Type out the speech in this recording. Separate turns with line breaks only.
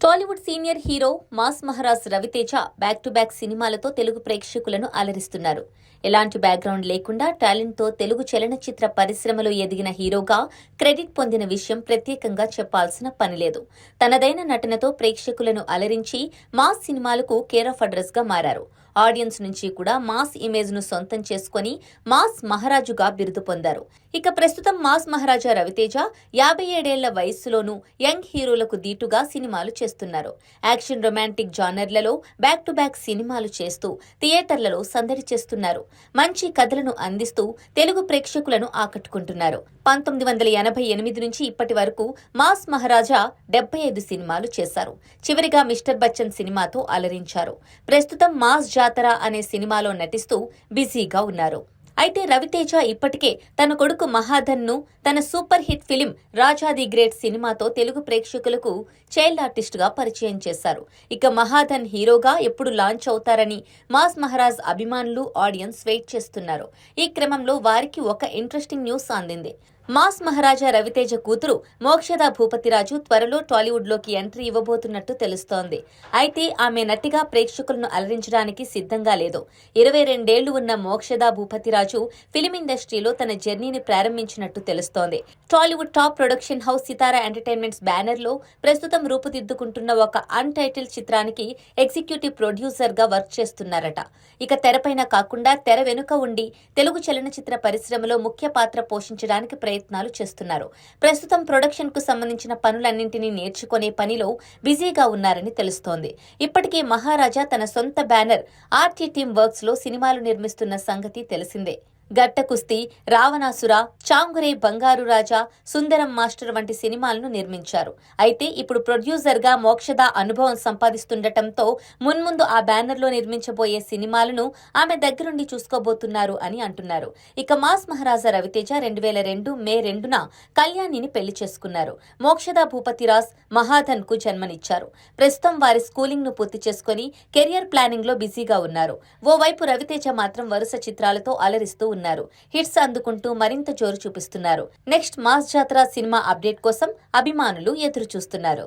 Tollywood senior hero mass Maharaj Ravi Teja back to back సినిమాలతో తెలుగు ప్రేక్షకులను అలరిస్తున్నారు. ఎలాంటి బ్యాక్గ్రౌండ్ లేకుండా టాలెంట్తో తెలుగు చలనచిత్ర పరిశ్రమలో ఎదిగిన హీరోగా క్రెడిట్ పొందిన విషయం ప్రత్యేకంగా చెప్పాల్సిన పనిలేదు. తనదైన నటనతో ప్రేక్షకులను అలరించి మాస్ సినిమాలకు కేర్ ఆఫ్ అడ్రస్ గా మారారు. ఆడియన్స్ నుంచి కూడా మాస్ ఇమేజ్ ను సొంతం చేసుకుని మాస్ మహారాజుగా బిరుదు పొందారు. ఇక ప్రస్తుతం మాస్ మహారాజా రవితేజ 57 ఏళ్ల వయస్సులోనూ యంగ్ హీరోలకు దీటుగా సినిమాలు చేస్తున్నారు. యాక్షన్ రొమాంటిక్ జానర్లలో బ్యాక్ టు బ్యాక్ సినిమాలు చేస్తూ థియేటర్లలో సందడి చేస్తున్నారు. మంచి కథలను అందిస్తూ తెలుగు ప్రేక్షకులను ఆకట్టుకుంటున్నారు. 1988 నుంచి ఇప్పటి వరకు మాస్ మహారాజా 75 సినిమాలు చేశారు. చివరిగా మిస్టర్ బచ్చన్ సినిమాతో అలరించారు. ప్రస్తుతం మాస్ జాతర అనే సినిమాలో నటిస్తూ బిజీగా ఉన్నారు. అయితే రవితేజ ఇప్పటికే తన కొడుకు మహాధన్ ను తన super hit film Raja the great సినిమాతో తెలుగు ప్రేక్షకులకు చైల్డ్ ఆర్టిస్ట్ గా పరిచయం చేశారు. ఇక మహాధన్ హీరోగా ఎప్పుడు లాంచ్ అవుతారని మాస్ మహారాజ్ అభిమానులు ఆడియన్స్ వెయిట్ చేస్తున్నారు. ఈ క్రమంలో వారికి ఒక ఇంట్రెస్టింగ్ న్యూస్ అందింది. మాస్ మహారాజా రవితేజ కూతురు మోక్షద భూపతిరాజు త్వరలో టాలీవుడ్ లోకి ఎంట్రీ ఇవ్వబోతున్నట్టు తెలుస్తోంది. అయితే ఆమె నటిగా ప్రేక్షకులను అలరించడానికి సిద్ధంగా లేదు. 22 ఏళ్లు ఉన్న మోక్షద భూపతిరాజు ఫిలిం ఇండస్ట్రీలో తన జర్నీని ప్రారంభించినట్టు తెలుస్తోంది. టాలీవుడ్ టాప్ ప్రొడక్షన్ హౌస్ సితారా ఎంటర్టైన్మెంట్స్ బ్యానర్ లో ప్రస్తుతం రూపుదిద్దుకుంటున్న ఒక అన్టైటిల్ చిత్రానికి ఎగ్జిక్యూటివ్ ప్రొడ్యూసర్ గా వర్క్ చేస్తున్నారట. ఇక తెరపైన కాకుండా తెర వెనుక ఉండి తెలుగు చలనచిత్ర పరిశ్రమలో ముఖ్య పాత్ర పోషించడానికి ప్రయత్నాలు చేస్తున్నారు. ప్రస్తుతం ప్రొడక్షన్ కు సంబంధించిన పనులన్నింటినీ నేర్చుకునే పనిలో బిజీగా ఉన్నారని తెలుస్తోంది. ఇప్పటికే మహారాజా తన సొంత బ్యానర్ ఆర్టీ టీమ్ వర్క్స్ లో సినిమాలు నిర్మిస్తున్న సంగతి తెలిసిందే. గట్ట కుస్తీ, రావణాసుర, చాంగురే, బంగారు రాజా, సుందరం మాస్టర్ వంటి సినిమాలను నిర్మించారు. అయితే ఇప్పుడు ప్రొడ్యూసర్ గా మోక్షద అనుభవం సంపాదిస్తుండటంతో మున్ముందు ఆ బ్యానర్ లో నిర్మించబోయే సినిమాలను ఆమె దగ్గరుండి చూసుకోబోతున్నారు అని అంటున్నారు. ఇక మాస్ మహారాజా రవితేజ 2002 మే 2న కళ్యాణిని పెళ్లి చేసుకున్నారు. మోక్షద భూపతిరాజ్ మహాధన్ కు జన్మనిచ్చారు. ప్రస్తుతం వారి స్కూలింగ్ ను పూర్తి చేసుకుని కెరియర్ ప్లానింగ్ లో బిజీగా ఉన్నారు. ఓవైపు రవితేజ మాత్రం వరుస చిత్రాలతో అలరిస్తూ ఉన్నారు. హిట్స్ అందుకుంటూ మరింత జోరు చూపిస్తున్నారు. నెక్స్ట్ మాస్ జాతర సినిమా అప్డేట్ కోసం అభిమానులు ఎదురు చూస్తున్నారు.